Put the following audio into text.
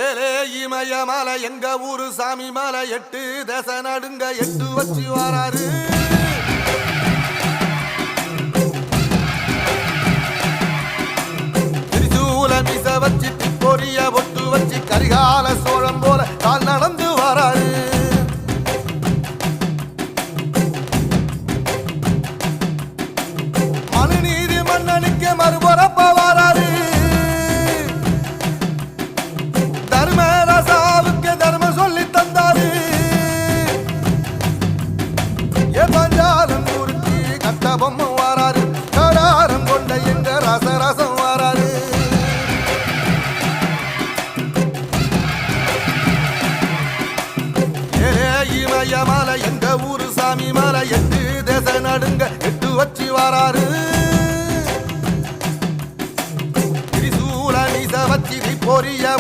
ஏலே இமய மலை எங்க ஊரு சாமி மலை 8 தேச நடுங்க 8 வச்சு வராரு. திரிசூல மிச வச்சு பொரிய ஒட்டு வச்சு கரிகால சோழம் போல கால் நடந்து வராரு. மனுநீதி மன்னனுக்கு மறுபுறப்ப வராரு. தர்மராசாவுக்கு தர்மம் சொல்லி தந்தாரு. பஞ்சாலம் ஊருக்கு கட்ட பொம்மை வராரு. கடாரம் கொண்ட எங்க ரசரசம் வராரு. இமய மலை எங்க ஊரு சாமி மலை 8 தேச நடுங்க 8 வச்சு வராரு. திரிசூல நீச வச்சி பொரிய